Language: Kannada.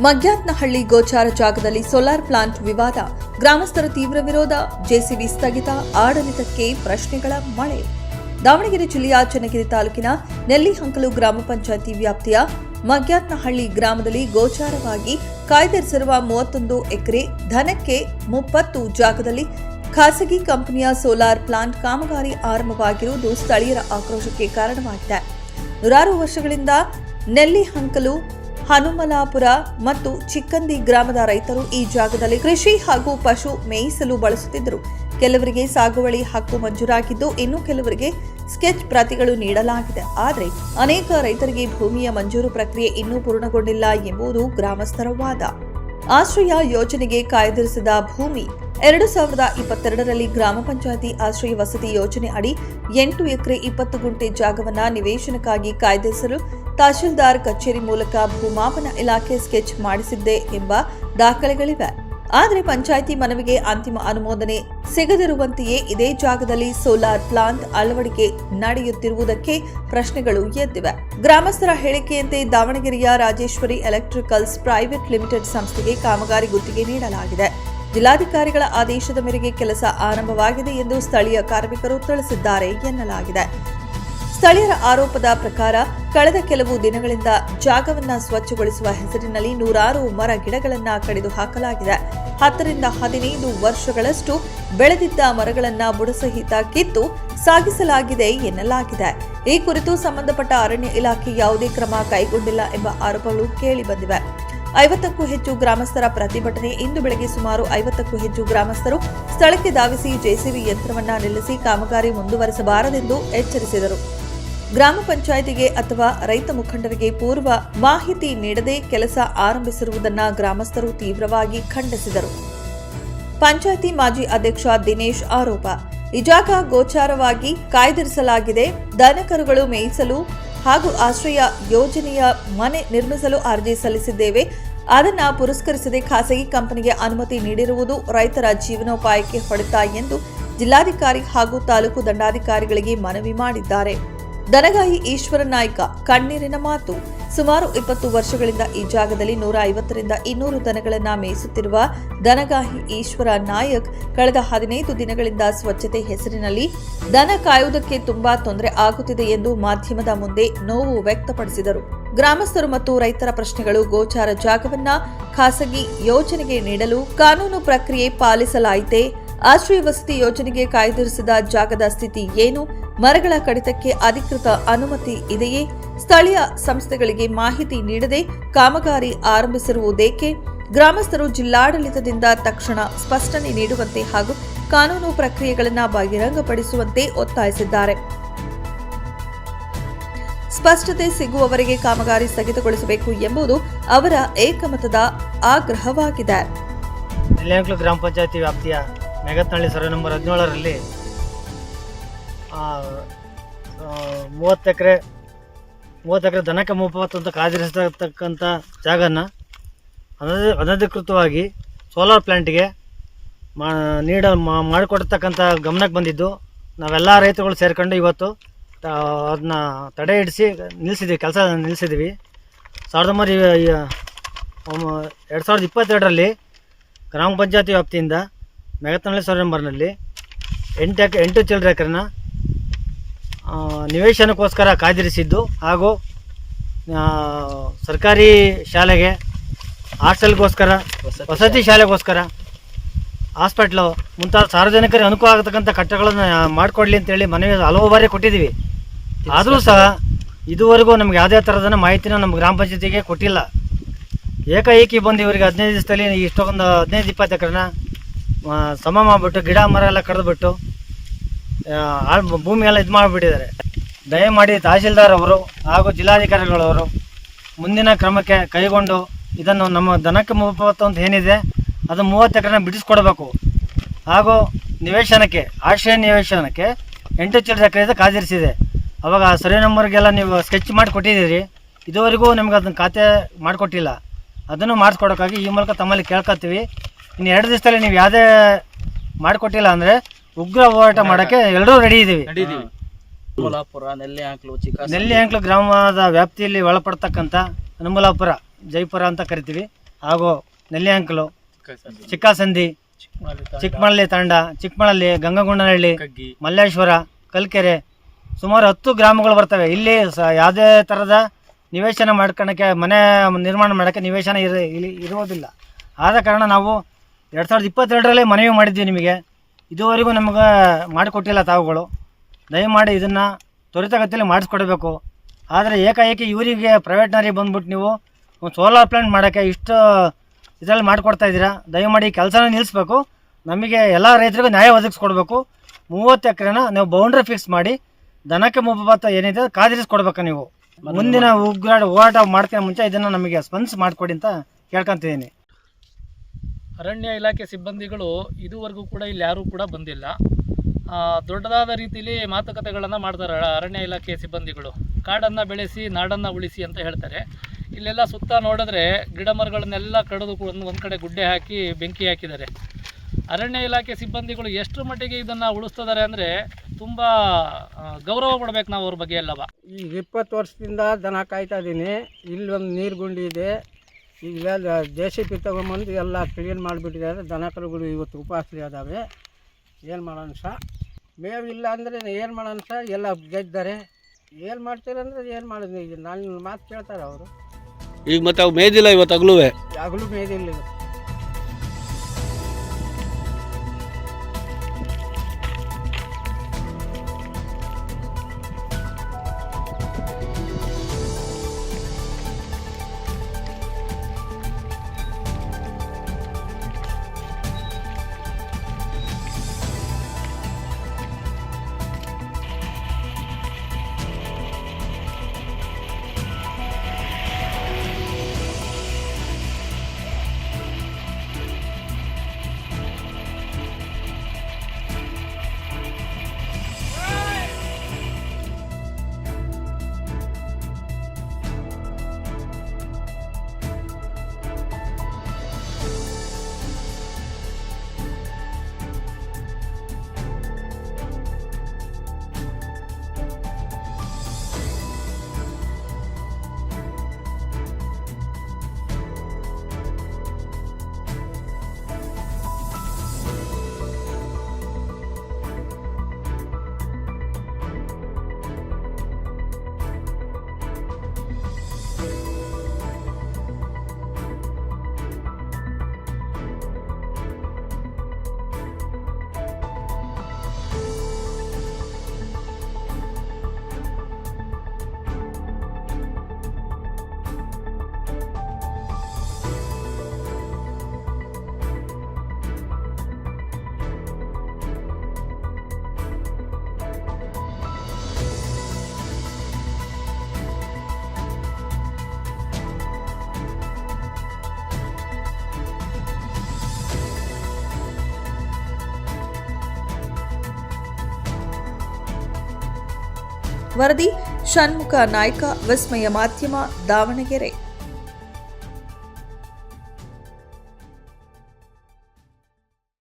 ಮಗ್ಯಾತ್ನಹಳ್ಳಿ ಗೋಚಾರ ಜಾಗದಲ್ಲಿ ಸೋಲಾರ್ ಪ್ಲಾಂಟ್ ವಿವಾದ, ಗ್ರಾಮಸ್ಥರ ತೀವ್ರ ವಿರೋಧ, ಜೆಸಿಬಿ ಸ್ಥಗಿತ, ಆಡಳಿತಕ್ಕೆ ಪ್ರಶ್ನೆಗಳ ಮಳೆ. ದಾವಣಗೆರೆ ಜಿಲ್ಲೆಯ ಚನ್ನಗಿರಿ ತಾಲೂಕಿನ ನೆಲ್ಲಿಹಂಕಲು ಗ್ರಾಮ ಪಂಚಾಯಿತಿ ವ್ಯಾಪ್ತಿಯ ಮಗ್ಯಾತ್ನಹಳ್ಳಿ ಗ್ರಾಮದಲ್ಲಿ ಗೋಚಾರವಾಗಿ ಕಾಯ್ದಿರಿಸಿರುವ 31 ಎಕರೆ ಧನಕ್ಕೆ 30 ಜಾಗದಲ್ಲಿ ಖಾಸಗಿ ಕಂಪನಿಯ ಸೋಲಾರ್ ಪ್ಲಾಂಟ್ ಕಾಮಗಾರಿ ಆರಂಭವಾಗಿರುವುದು ಸ್ಥಳೀಯರ ಆಕ್ರೋಶಕ್ಕೆ ಕಾರಣವಾಗಿದೆ. ನೂರಾರು ವರ್ಷಗಳಿಂದ ನೆಲ್ಲಿಹಂಕಲು, ಹನುಮಲಾಪುರ ಮತ್ತು ಚಿಕ್ಕಂದಿ ಗ್ರಾಮದ ರೈತರು ಈ ಜಾಗದಲ್ಲಿ ಕೃಷಿ ಹಾಗೂ ಪಶು ಮೇಯಿಸಲು ಬಳಸುತ್ತಿದ್ದರು. ಕೆಲವರಿಗೆ ಸಾಗುವಳಿ ಹಕ್ಕು ಮಂಜೂರಾಗಿದ್ದು, ಇನ್ನು ಕೆಲವರಿಗೆ ಸ್ಕೆಚ್ ಪ್ರತಿಗಳು ನೀಡಲಾಗಿದೆ. ಆದರೆ ಅನೇಕ ರೈತರಿಗೆ ಭೂಮಿಯ ಮಂಜೂರು ಪ್ರಕ್ರಿಯೆ ಇನ್ನೂ ಪೂರ್ಣಗೊಂಡಿಲ್ಲ ಎಂಬುದು ಗ್ರಾಮಸ್ಥರ ವಾದ. ಆಶ್ರಯ ಯೋಜನೆಗೆ ಕಾಯ್ದಿರಿಸಿದ ಭೂಮಿ 2022ರಲ್ಲಿ ಗ್ರಾಮ ಪಂಚಾಯಿತಿ ಆಶ್ರಯ ವಸತಿ ಯೋಜನೆ ಅಡಿ 8 ಎಕರೆ 20 ಗುಂಟೆ ಜಾಗವನ್ನು ನಿವೇಶನಕ್ಕಾಗಿ ಕಾಯ್ದಿರಿಸಲು ತಹಶೀಲ್ದಾರ್ ಕಚೇರಿ ಮೂಲಕ ಭೂಮಾಪನ ಇಲಾಖೆ ಸ್ಕೆಚ್ ಮಾಡಿಸಿದ್ದೆ ಎಂಬ ದಾಖಲೆಗಳಿವೆ. ಆದರೆ ಪಂಚಾಯಿತಿ ಮನವಿಗೆ ಅಂತಿಮ ಅನುಮೋದನೆ ಸಿಗದಿರುವಂತೆಯೇ ಇದೇ ಜಾಗದಲ್ಲಿ ಸೋಲಾರ್ ಪ್ಲಾಂಟ್ ಅಳವಡಿಕೆ ನಡೆಯುತ್ತಿರುವುದಕ್ಕೆ ಪ್ರಶ್ನೆಗಳು ಎದ್ದಿವೆ. ಗ್ರಾಮಸ್ಥರ ಹೇಳಿಕೆಯಂತೆ ದಾವಣಗೆರೆಯ ರಾಜೇಶ್ವರಿ ಎಲೆಕ್ಟ್ರಿಕಲ್ಸ್ ಪ್ರೈವೇಟ್ ಲಿಮಿಟೆಡ್ ಸಂಸ್ಥೆಗೆ ಕಾಮಗಾರಿ ಗುತ್ತಿಗೆ ನೀಡಲಾಗಿದೆ. ಜಿಲ್ಲಾಧಿಕಾರಿಗಳ ಆದೇಶದ ಮೇರೆಗೆ ಕೆಲಸ ಆರಂಭವಾಗಿದೆ ಎಂದು ಸ್ಥಳೀಯ ಕಾರ್ಮಿಕರು ತಿಳಿಸಿದ್ದಾರೆ ಎನ್ನಲಾಗಿದೆ. ಸ್ಥಳೀಯರ ಆರೋಪದ ಪ್ರಕಾರ ಕಳೆದ ಕೆಲವು ದಿನಗಳಿಂದ ಜಾಗವನ್ನು ಸ್ವಚ್ಛಗೊಳಿಸುವ ಹೆಸರಿನಲ್ಲಿ ನೂರಾರು ಮರ ಗಿಡಗಳನ್ನು ಕಡಿದು ಹಾಕಲಾಗಿದೆ. 10ರಿಂದ 15 ವರ್ಷಗಳಷ್ಟು ಬೆಳೆದಿದ್ದ ಮರಗಳನ್ನು ಬುಡಸಹಿತ ಕಿತ್ತು ಸಾಗಿಸಲಾಗಿದೆ ಎನ್ನಲಾಗಿದೆ. ಈ ಕುರಿತು ಸಂಬಂಧಪಟ್ಟ ಅರಣ್ಯ ಇಲಾಖೆ ಯಾವುದೇ ಕ್ರಮ ಕೈಗೊಂಡಿಲ್ಲ ಎಂಬ ಆರೋಪಗಳು ಕೇಳಿಬಂದಿವೆ. 50ಕ್ಕೂ ಹೆಚ್ಚು ಗ್ರಾಮಸ್ಥರ ಪ್ರತಿಭಟನೆ. ಇಂದು ಬೆಳಗ್ಗೆ ಸುಮಾರು 50ಕ್ಕೂ ಹೆಚ್ಚು ಗ್ರಾಮಸ್ಥರು ಸ್ಥಳಕ್ಕೆ ಧಾವಿಸಿ ಜೆಸಿಬಿ ಯಂತ್ರವನ್ನ ನಿಲ್ಲಿಸಿ ಕಾಮಗಾರಿ ಮುಂದುವರೆಸಬಾರದೆಂದು ಎಚ್ಚರಿಸಿದರು. ಗ್ರಾಮ ಪಂಚಾಯಿತಿಗೆ ಅಥವಾ ರೈತ ಮುಖಂಡರಿಗೆ ಪೂರ್ವ ಮಾಹಿತಿ ನೀಡದೆ ಕೆಲಸ ಆರಂಭಿಸಿರುವುದನ್ನು ಗ್ರಾಮಸ್ಥರು ತೀವ್ರವಾಗಿ ಖಂಡಿಸಿದರು. ಪಂಚಾಯಿತಿ ಮಾಜಿ ಅಧ್ಯಕ್ಷ ದಿನೇಶ್ ಆರೋಪ, ಈ ಜಾಗ ಗೋಚಾರವಾಗಿ ಕಾಯ್ದಿರಿಸಲಾಗಿದೆ. ದನಕರುಗಳು ಮೇಯಿಸಲು ಹಾಗೂ ಆಶ್ರಯ ಯೋಜನೆಯ ಮನೆ ನಿರ್ಮಿಸಲು ಅರ್ಜಿ ಸಲ್ಲಿಸಿದ್ದೇವೆ. ಅದನ್ನು ಪುರಸ್ಕರಿಸದೆ ಖಾಸಗಿ ಕಂಪನಿಗೆ ಅನುಮತಿ ನೀಡಿರುವುದು ರೈತರ ಜೀವನೋಪಾಯಕ್ಕೆ ಹೊಡೆತ ಎಂದು ಜಿಲ್ಲಾಧಿಕಾರಿ ಹಾಗೂ ತಾಲೂಕು ದಂಡಾಧಿಕಾರಿಗಳಿಗೆ ಮನವಿ ಮಾಡಿದ್ದಾರೆ. ದನಗಾಯಿ ಈಶ್ವರ ನಾಯ್ಕ ಕಣ್ಣೀರಿನ ಮಾತು. ಸುಮಾರು 20 ವರ್ಷಗಳಿಂದ ಈ ಜಾಗದಲ್ಲಿ 150ರಿಂದ 200 ದನಗಳನ್ನು ಮೇಯಿಸುತ್ತಿರುವ ದನಗಾಹಿ ಈಶ್ವರ ನಾಯಕ್ ಕಳೆದ 15 ದಿನಗಳಿಂದ ಸ್ವಚ್ಛತೆ ಹೆಸರಿನಲ್ಲಿ ದನ ಕಾಯುವುದಕ್ಕೆ ತುಂಬಾ ತೊಂದರೆ ಆಗುತ್ತಿದೆ ಎಂದು ಮಾಧ್ಯಮದ ಮುಂದೆ ನೋವು ವ್ಯಕ್ತಪಡಿಸಿದರು. ಗ್ರಾಮಸ್ಥರು ಮತ್ತು ರೈತರ ಪ್ರಶ್ನೆಗಳು: ಗೋಚಾರ ಜಾಗವನ್ನ ಖಾಸಗಿ ಯೋಜನೆಗೆ ನೀಡಲು ಕಾನೂನು ಪ್ರಕ್ರಿಯೆ ಪಾಲಿಸಲಾಯಿತೆ? ಆಶ್ರಯ ವಸತಿ ಯೋಜನೆಗೆ ಕಾಯ್ದಿರಿಸಿದ ಜಾಗದ ಸ್ಥಿತಿ ಏನು? ಮರಗಳ ಕಡಿತಕ್ಕೆ ಅಧಿಕೃತ ಅನುಮತಿ ಇದೆಯೇ? ಸ್ಥಳೀಯ ಸಂಸ್ಥೆಗಳಿಗೆ ಮಾಹಿತಿ ನೀಡದೆ ಕಾಮಗಾರಿ ಆರಂಭಿಸಿರುವುದೇಕೆ? ಗ್ರಾಮಸ್ಥರು ಜಿಲ್ಲಾಡಳಿತದಿಂದ ತಕ್ಷಣ ಸ್ಪಷ್ಟನೆ ನೀಡುವಂತೆ ಹಾಗೂ ಕಾನೂನು ಪ್ರಕ್ರಿಯೆಗಳನ್ನು ಬಹಿರಂಗಪಡಿಸುವಂತೆ ಒತ್ತಾಯಿಸಿದ್ದಾರೆ. ಸ್ಪಷ್ಟತೆ ಸಿಗುವವರೆಗೆ ಕಾಮಗಾರಿ ಸ್ಥಗಿತಗೊಳಿಸಬೇಕು ಎಂಬುದು ಅವರ ಏಕಮತದ ಆಗ್ರಹವಾಗಿದೆ. ನೆಲ್ಲಿಹಂಕಲು ಗ್ರಾಮ ಪಂಚಾಯಿತಿ ವ್ಯಾಪ್ತಿಯ ಮೆಗತ್ನಹಳ್ಳಿ ಸರ್ವೆ ನಂಬರ್ 17ರಲ್ಲಿ 30 ಎಕರೆ ದನಕ್ಕೆ 30 ಅಂತ ಕಾಯ್ದಿರಿಸತಕ್ಕಂಥ ಜಾಗನ ಅನಧಿಕೃತವಾಗಿ ಸೋಲಾರ್ ಪ್ಲ್ಯಾಂಟ್ಗೆ ಮಾಡಿಕೊಡ್ತಕ್ಕಂಥ ಗಮನಕ್ಕೆ ಬಂದಿದ್ದು ನಾವೆಲ್ಲ ರೈತರುಗಳು ಸೇರ್ಕೊಂಡು ಇವತ್ತು ಅದನ್ನ ತಡೆ ಹಿಡಿಸಿ ಕೆಲಸ ನಿಲ್ಲಿಸಿದ್ವಿ. 2022ರಲ್ಲಿ ಗ್ರಾಮ ಪಂಚಾಯತಿ ವ್ಯಾಪ್ತಿಯಿಂದ ಮೆಗತ್ನಹಳ್ಳಿ ಸರ್ವೆ ನಂಬರ್ನಲ್ಲಿ 8 ಚಿಲ್ಲರೆ ಎಕರೆನ ನಿವೇಶನಕ್ಕೋಸ್ಕರ ಕಾಯ್ದಿರಿಸಿದ್ದು ಹಾಗೂ ಸರ್ಕಾರಿ ಶಾಲೆಗೆ, ಹಾಸ್ಟೆಲ್ಗೋಸ್ಕರ, ವಸತಿ ಶಾಲೆಗೋಸ್ಕರ, ಹಾಸ್ಪಿಟ್ಲು ಮುಂತಾದ ಸಾರ್ವಜನಿಕರಿಗೆ ಅನುಕೂಲ ಆಗತಕ್ಕಂಥ ಕಟ್ಟಡಗಳನ್ನು ಮಾಡಿಕೊಡ್ಲಿ ಅಂತೇಳಿ ಮನವಿ ಹಲವು ಬಾರಿ ಕೊಟ್ಟಿದ್ದೀವಿ. ಆದರೂ ಸಹ ಇದುವರೆಗೂ ನಮ್ಗೆ ಯಾವುದೇ ಥರದ ಮಾಹಿತಿನ ನಮ್ಮ ಗ್ರಾಮ ಪಂಚಾಯತಿಗೆ ಕೊಟ್ಟಿಲ್ಲ. ಏಕಾಏಕಿ ಬಂದು ಇವರಿಗೆ 15 ದಿವಸದಲ್ಲಿ ಇಷ್ಟೊಂದು 15-20 ಎಕರೆನ ಸಮ ಮಾಡಿಬಿಟ್ಟು ಗಿಡ ಮರ ಎಲ್ಲ ಕಡಿದ್ಬಿಟ್ಟು ಭೂಮಿ ಎಲ್ಲ ಇದು ಮಾಡಿಬಿಟ್ಟಿದ್ದಾರೆ. ದಯಮಾಡಿ ತಹಶೀಲ್ದಾರ್ ಅವರು ಹಾಗೂ ಜಿಲ್ಲಾಧಿಕಾರಿಗಳವರು ಮುಂದಿನ ಕ್ರಮಕ್ಕೆ ಕೈಗೊಂಡು ಇದನ್ನು ನಮ್ಮ ದನಕ್ಕೆ 30 ಅಂತ ಏನಿದೆ ಅದು 30 ಎಕರೆನ ಬಿಡಿಸ್ಕೊಡ್ಬೇಕು. ಹಾಗೂ ನಿವೇಶನಕ್ಕೆ, ಆಶ್ರಯ ನಿವೇಶನಕ್ಕೆ 8 ಚಿಲ್ಲರೆ ಎಕರೆ ಕಾದಿರಿಸಿದೆ. ಅವಾಗ ಸರ್ವೆ ನಂಬರ್ಗೆಲ್ಲ ನೀವು ಸ್ಕೆಚ್ ಮಾಡಿ ಕೊಟ್ಟಿದ್ದೀರಿ, ಇದುವರೆಗೂ ನಿಮ್ಗೆ ಅದನ್ನು ಖಾತೆ ಮಾಡಿಕೊಟ್ಟಿಲ್ಲ. ಅದನ್ನು ಮಾಡಿಸ್ಕೊಡೋಕ್ಕಾಗಿ ಈ ಮೂಲಕ ತಮ್ಮಲ್ಲಿ ಕೇಳ್ಕೊತೀವಿ. ಇನ್ನು 2 ದಿವಸದಲ್ಲಿ ನೀವು ಯಾವುದೇ ಮಾಡಿಕೊಟ್ಟಿಲ್ಲ ಅಂದರೆ ಉಗ್ರ ಹೋರಾಟ ಮಾಡೋಕ್ಕೆ ಎಲ್ಲರೂ ರೆಡಿ ಇದ್ದೀವಿ. ನೆಲ್ಲಿಹಂಕಲು ಗ್ರಾಮದ ವ್ಯಾಪ್ತಿಯಲ್ಲಿ ಒಳಪಡ್ತಕ್ಕಂಥ ಹನುಮಲಾಪುರ, ಜೈಪುರ ಅಂತ ಕರಿತೀವಿ. ಹಾಗೂ ನೆಲ್ಲಿಯಂಕಲು, ಚಿಕ್ಕಸಂದಿ, ಚಿಕ್ಕಮಳಲಿ ತಾಂಡ, ಚಿಕ್ಕಮಳಲಿ, ಗಂಗಗುಂಡನಹಳ್ಳಿ, ಮಲ್ಲೇಶ್ವರ, ಕಲ್ಕೆರೆ, ಸುಮಾರು 10 ಗ್ರಾಮಗಳು ಬರ್ತವೆ. ಇಲ್ಲಿ ಯಾವುದೇ ಥರದ ನಿವೇಶನ ಮಾಡ್ಕೊಳ್ಳೋಕ್ಕೆ, ಮನೆ ನಿರ್ಮಾಣ ಮಾಡೋಕ್ಕೆ ನಿವೇಶನ ಇರುವುದಿಲ್ಲ. ಆದ ಕಾರಣ ನಾವು 2022ರಲ್ಲಿ ಮನವಿ ಮಾಡಿದ್ವಿ ನಿಮಗೆ. ಇದುವರೆಗೂ ನಮಗೆ ಮಾಡಿಕೊಟ್ಟಿಲ್ಲ ತಾವುಗಳು. ದಯಮಾಡಿ ಇದನ್ನು ತ್ವರಿತಗತಿಯಲ್ಲಿ ಮಾಡಿಸ್ಕೊಡ್ಬೇಕು. ಆದರೆ ಏಕಾಏಕಿ ಇವರಿಗೆ ಪ್ರೈವೇಟ್ನವ್ರಿಗೆ ಬಂದ್ಬಿಟ್ಟು ನೀವು ಒಂದು ಸೋಲಾರ್ ಪ್ಲಾಂಟ್ ಮಾಡೋಕ್ಕೆ ಇಷ್ಟು ಇದರಲ್ಲಿ ಮಾಡಿಕೊಡ್ತಾ ಇದ್ದೀರಾ. ದಯಮಾಡಿ ಕೆಲಸನ ನಿಲ್ಲಿಸ್ಬೇಕು. ನಮಗೆ ಎಲ್ಲ ರೈತರಿಗೂ ನ್ಯಾಯ ಒದಗಿಸ್ಕೊಡ್ಬೇಕು. 30 ಎಕರೆನ ನೀವು ಬೌಂಡ್ರಿ ಫಿಕ್ಸ್ ಮಾಡಿ ದನಕ್ಕೆ ಮುಬ್ಬತ್ತ ಏನಿದೆ ಕಾದಿರಿಸ್ಕೊಡ್ಬೇಕು. ನೀವು ಮುಂದಿನ ಹೋರಾಟ ಮಾಡ್ತೀನಿ ಮುಂಚೆ ಇದನ್ನು ನಮಗೆ ಸ್ಪಂದಿಸಿ ಮಾಡಿಕೊಡಿ ಅಂತ ಕೇಳ್ಕೊತಿದ್ದೀನಿ. ಅರಣ್ಯ ಇಲಾಖೆ ಸಿಬ್ಬಂದಿಗಳು ಇದುವರೆಗೂ ಕೂಡ ಇಲ್ಲಿ ಯಾರೂ ಕೂಡ ಬಂದಿಲ್ಲ. ದೊಡ್ಡದಾದ ರೀತಿಯಲ್ಲಿ ಮಾತುಕತೆಗಳನ್ನು ಮಾಡ್ತಾರೆ ಅರಣ್ಯ ಇಲಾಖೆ ಸಿಬ್ಬಂದಿಗಳು. ಕಾಡನ್ನು ಬೆಳೆಸಿ ನಾಡನ್ನು ಉಳಿಸಿ ಅಂತ ಹೇಳ್ತಾರೆ. ಇಲ್ಲೆಲ್ಲ ಸುತ್ತ ನೋಡಿದ್ರೆ ಗಿಡ ಮರಗಳನ್ನೆಲ್ಲ ಕಡಿದು ಒಂದು ಕಡೆ ಗುಡ್ಡೆ ಹಾಕಿ ಬೆಂಕಿ ಹಾಕಿದ್ದಾರೆ. ಅರಣ್ಯ ಇಲಾಖೆ ಸಿಬ್ಬಂದಿಗಳು ಎಷ್ಟು ಮಟ್ಟಿಗೆ ಇದನ್ನು ಉಳಿಸ್ತಿದ್ದಾರೆ ಅಂದರೆ ತುಂಬ ಗೌರವ ಕೊಡಬೇಕು ನಾವು ಅವ್ರ ಬಗ್ಗೆ ಎಲ್ಲವ. ಈಗ 20 ವರ್ಷದಿಂದ ದನ ಕಾಯ್ತಾ ಇದ್ದೀನಿ. ಇಲ್ಲಿ ಒಂದು ನೀರು ಗುಂಡಿ ಇದೆ. ಈಗ JCB ತೊಗೊಂಬಂದು ಎಲ್ಲ ಕ್ಲೀನ್ ಮಾಡಿಬಿಟ್ಟಿದ್ದಾರೆ. ದನ ಕರುಗಳು ಇವತ್ತು ಉಪವಾಸಲಿ ಅದಾವೆ. ಏನು ಮಾಡೋಣ ಸಹ, ಮೇವಿಲ್ಲ ಅಂದರೆ ಏನು ಮಾಡೋಣ ಸಹ, ಎಲ್ಲ ಗೆದ್ದರೆ ಏನು ಮಾಡ್ತೀರಂದ್ರೆ ಏನು ಮಾಡೋದು. ಈಗ ನನ್ನ ಮಾತು ಕೇಳ್ತಾರೆ ಅವರು. ಈಗ ಮತ್ತೆ ಅವು ಮೇಯ್ದಿಲ್ಲ, ಇವತ್ತು ಹಗಲು ಮೇಯ್ದಿಲ್ಲ. ವರದಿ ಷಣ್ಮುಖ ನಾಯ್ಕ, ವಿಸ್ಮಯ ಮಾಧ್ಯಮ, ದಾವಣಗೆರೆ.